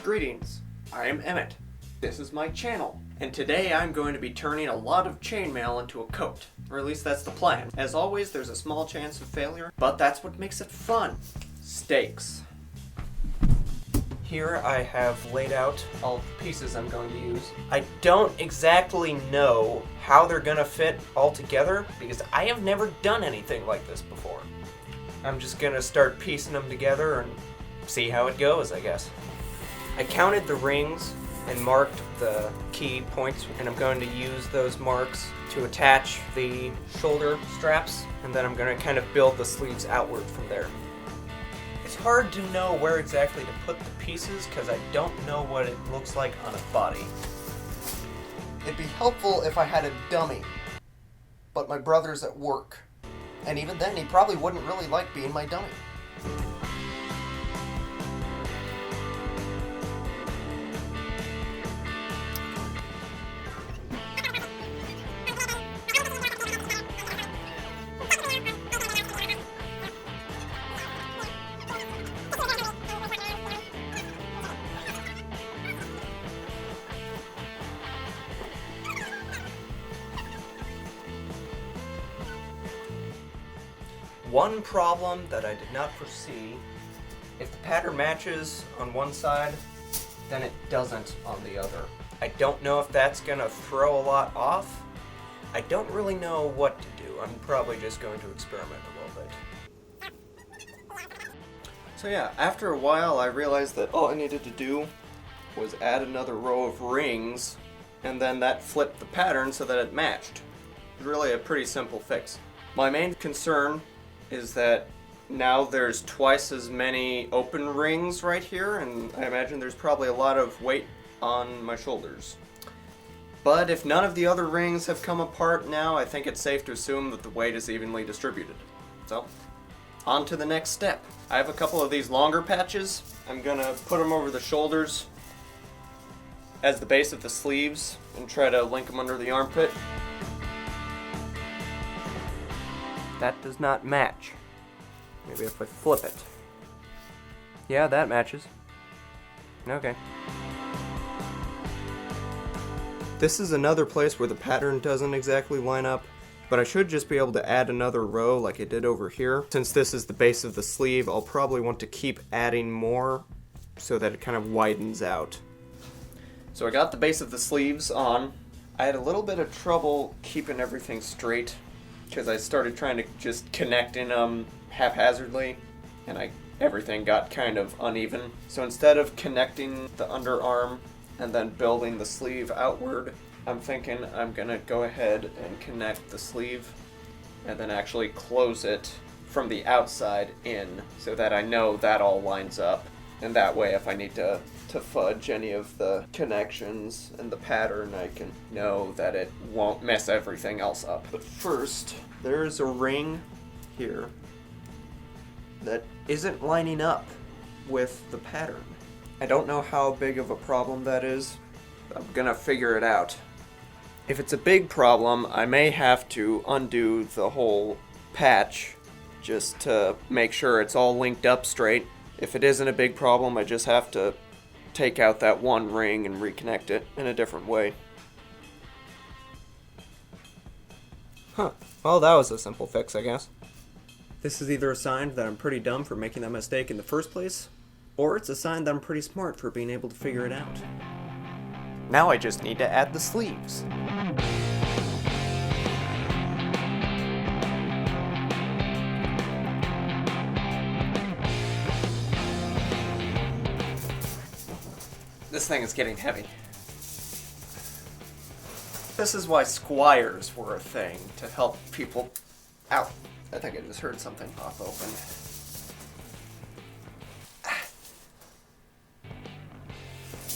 Greetings, I am Emmett. This is my channel, and today I'm going to be turning a lot of chainmail into a coat. Or at least that's the plan. As always, there's a small chance of failure, but that's what makes it fun. Stakes. Here I have laid out all the pieces I'm going to use. I don't exactly know how they're gonna fit all together because I have never done anything like this before. I'm just gonna start piecing them together and see how it goes, I guess. I counted the rings and marked the key points, and I'm going to use those marks to attach the shoulder straps, and then I'm going to kind of build the sleeves outward from there. It's hard to know where exactly to put the pieces because I don't know what it looks like on a body. It'd be helpful if I had a dummy, but my brother's at work, and even then he probably wouldn't really like being my dummy. One problem that I did not foresee, if the pattern matches on one side, then it doesn't on the other. I don't know if that's gonna throw a lot off. I don't really know what to do. I'm probably just going to experiment a little bit. So yeah, after a while I realized that all I needed to do was add another row of rings, and then that flipped the pattern so that it matched. It's really a pretty simple fix. My main concern is that now there's twice as many open rings right here, and I imagine there's probably a lot of weight on my shoulders. But if none of the other rings have come apart now, I think it's safe to assume that the weight is evenly distributed. So, on to the next step. I have a couple of these longer patches. I'm gonna put them over the shoulders as the base of the sleeves and try to link them under the armpit. That does not match. Maybe if I flip it. Yeah, that matches. Okay. This is another place where the pattern doesn't exactly line up, but I should just be able to add another row like I did over here. Since this is the base of the sleeve, I'll probably want to keep adding more so that it kind of widens out. So I got the base of the sleeves on. I had a little bit of trouble keeping everything straight because I started trying to just connect in haphazardly, and everything got kind of uneven. So instead of connecting the underarm and then building the sleeve outward, I'm thinking I'm gonna go ahead and connect the sleeve and then actually close it from the outside in so that I know that all lines up. And that way, if I need to fudge any of the connections and the pattern, I can know that it won't mess everything else up. But first, there's a ring here that isn't lining up with the pattern. I don't know how big of a problem that is. I'm gonna figure it out. If it's a big problem, I may have to undo the whole patch just to make sure it's all linked up straight. If it isn't a big problem, I just have to take out that one ring and reconnect it in a different way. Huh. Well, that was a simple fix, I guess. This is either a sign that I'm pretty dumb for making that mistake in the first place, or it's a sign that I'm pretty smart for being able to figure it out. Now I just need to add the sleeves. This thing is getting heavy. This is why squires were a thing, to help people out. I think I just heard something pop open.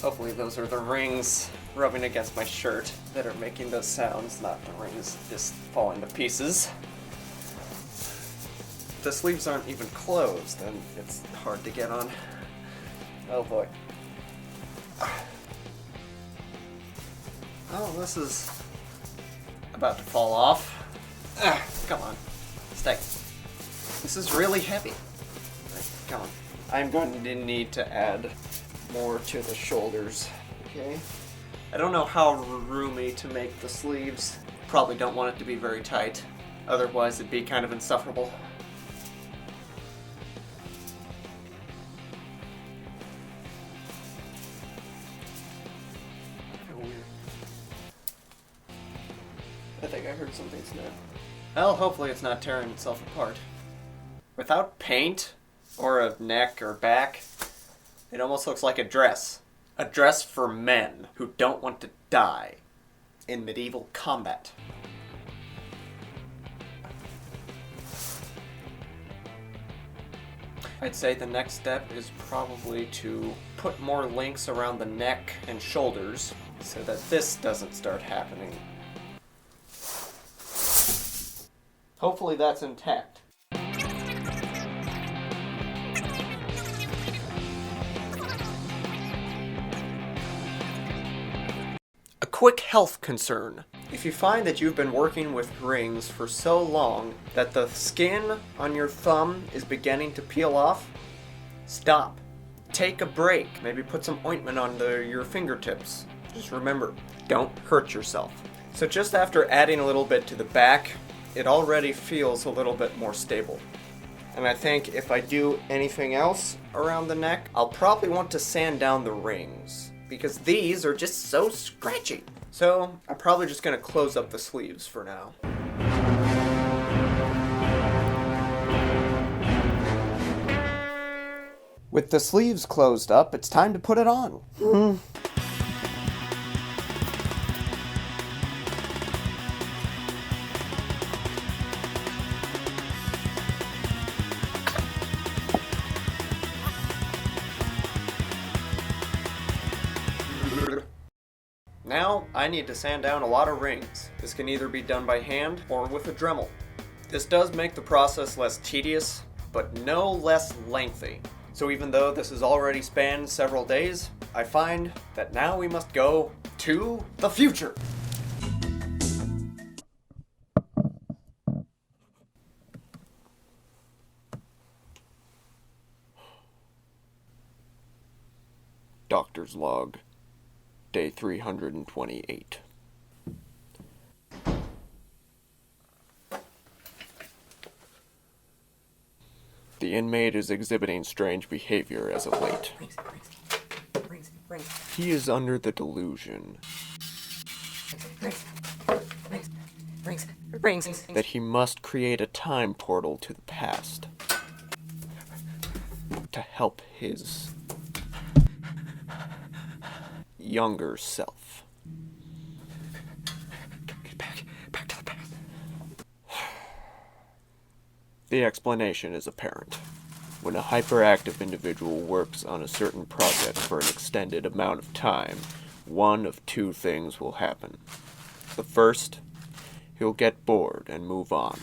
Hopefully those are the rings rubbing against my shirt that are making those sounds, not the rings just falling to pieces. The sleeves aren't even closed, and it's hard to get on. Oh boy. Oh, this is about to fall off. Come on. Stay. This is really heavy. Come on. I'm going to need to add more to the shoulders. Okay. I don't know how roomy to make the sleeves. Probably don't want it to be very tight. Otherwise it'd be kind of insufferable. I think I heard something snap. Well, hopefully it's not tearing itself apart. Without paint, or a neck or back, it almost looks like a dress. A dress for men who don't want to die in medieval combat. I'd say the next step is probably to put more links around the neck and shoulders so that this doesn't start happening. Hopefully that's intact. A quick health concern. If you find that you've been working with rings for so long that the skin on your thumb is beginning to peel off, stop. Take a break. Maybe put some ointment on your fingertips. Just remember, don't hurt yourself. So just after adding a little bit to the back, it already feels a little bit more stable. And I think if I do anything else around the neck, I'll probably want to sand down the rings, because these are just so scratchy. So I'm probably just going to close up the sleeves for now. With the sleeves closed up, it's time to put it on. Now, I need to sand down a lot of rings. This can either be done by hand or with a Dremel. This does make the process less tedious, but no less lengthy. So even though this has already spanned several days, I find that now we must go to the future. Doctor's log. Day 328. The inmate is exhibiting strange behavior as of late. Rings. He is under the delusion that he must create a time portal to the past to help his younger self. Get back to the past. The explanation is apparent. When a hyperactive individual works on a certain project for an extended amount of time, one of two things will happen. The first, he'll get bored and move on.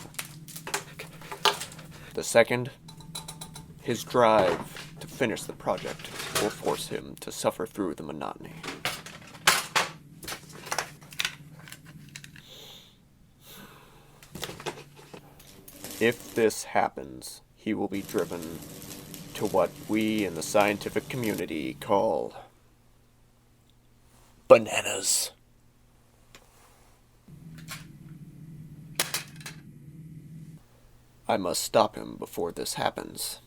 The second, his drive to finish the project will force him to suffer through the monotony. If this happens, he will be driven to what we in the scientific community call bananas. I must stop him before this happens.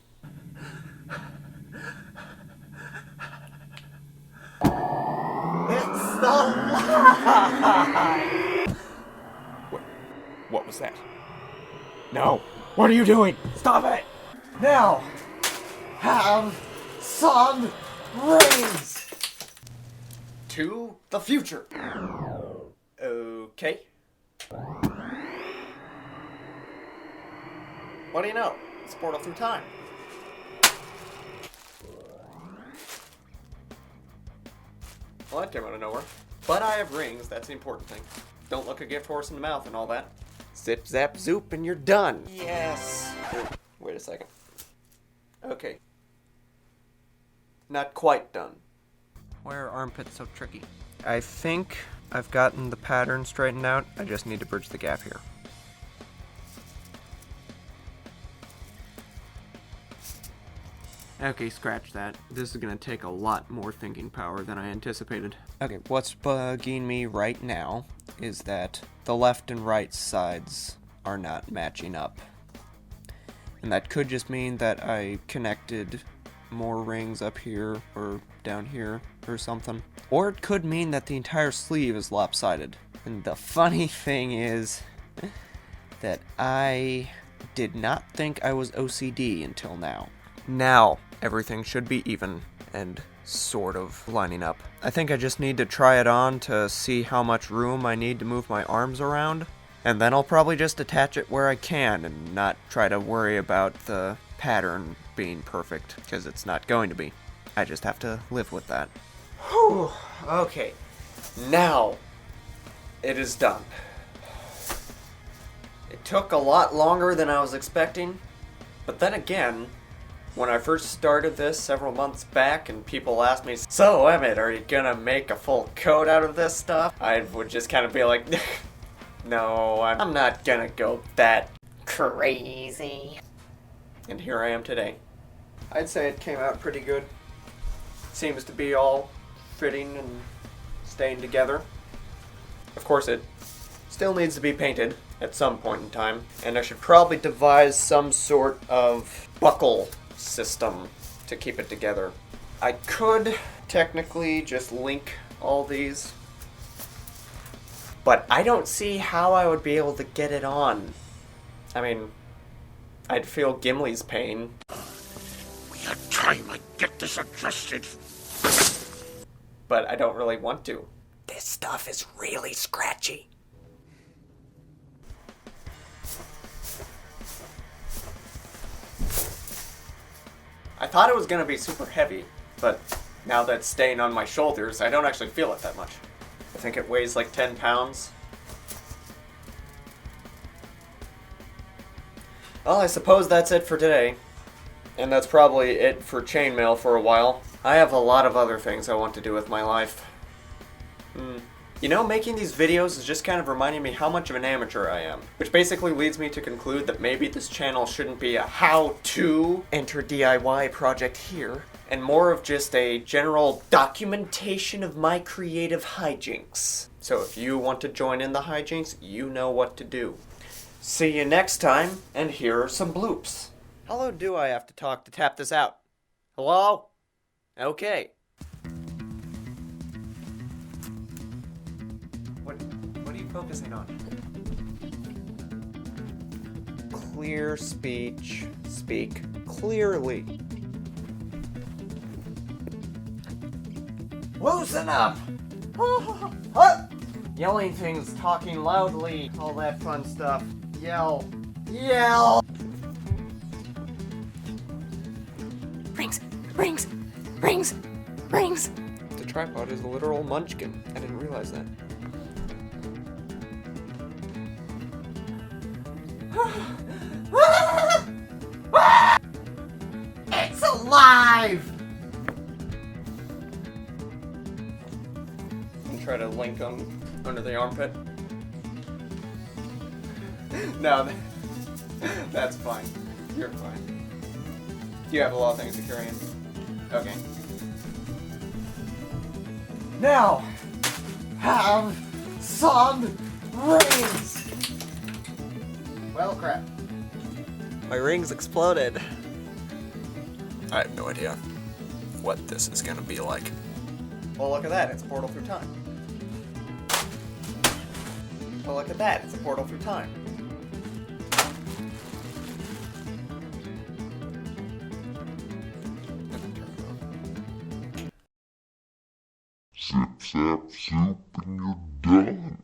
It's the lie! What was that? No! What are you doing? Stop it! Now! Have some rings! To the future. Okay. What do you know? It's a portal through time. Well, that came out of nowhere. But I have rings, that's the important thing. Don't look a gift horse in the mouth and all that. Zip, zap, zoop, and you're done. Yes. Wait a second. Okay. Not quite done. Why are armpits so tricky? I think I've gotten the pattern straightened out. I just need to bridge the gap here. Okay, scratch that. This is gonna take a lot more thinking power than I anticipated. Okay, what's bugging me right now is that the left and right sides are not matching up. And that could just mean that I connected more rings up here or down here or something. Or it could mean that the entire sleeve is lopsided. And the funny thing is that I did not think I was OCD until now. Now, everything should be even and sort of lining up. I think I just need to try it on to see how much room I need to move my arms around, and then I'll probably just attach it where I can and not try to worry about the pattern being perfect, because it's not going to be. I just have to live with that. Whew, okay. Now, it is done. It took a lot longer than I was expecting, but then again, when I first started this several months back and people asked me, "So Emmett, are you gonna make a full coat out of this stuff?" I would just kind of be like, no, I'm not gonna go that crazy. And here I am today. I'd say it came out pretty good. Seems to be all fitting and staying together. Of course, it still needs to be painted at some point in time, and I should probably devise some sort of buckle system to keep it together. I could technically just link all these, but I don't see how I would be able to get it on. I mean, I'd feel Gimli's pain. We had time to get this adjusted. But I don't really want to. This stuff is really scratchy. I thought it was gonna be super heavy, but now that it's staying on my shoulders, I don't actually feel it that much. I think it weighs like 10 pounds. Well, I suppose that's it for today. And that's probably it for chainmail for a while. I have a lot of other things I want to do with my life. You know, making these videos is just kind of reminding me how much of an amateur I am. Which basically leads me to conclude that maybe this channel shouldn't be a how-to enter DIY project here, and more of just a general documentation of my creative hijinks. So if you want to join in the hijinks, you know what to do. See you next time, and here are some bloops. How low do I have to talk to tap this out? Hello? Okay. What are you focusing on? Clear speech. Speak clearly. Loosen up! Yelling things, talking loudly, all that fun stuff. Yell. Yell! Rings! Rings! Rings! Rings! The tripod is a literal munchkin. I didn't realize that. It's alive! And try to link them under the armpit. No, that's fine. You're fine. You have a lot of things to carry in. Okay. Now, have some rings! Well, crap. My rings exploded. I have no idea what this is gonna be like. Well, look at that. It's a portal through time. Well, look at that. It's a portal through time. Zip, zap, soup, and you're done.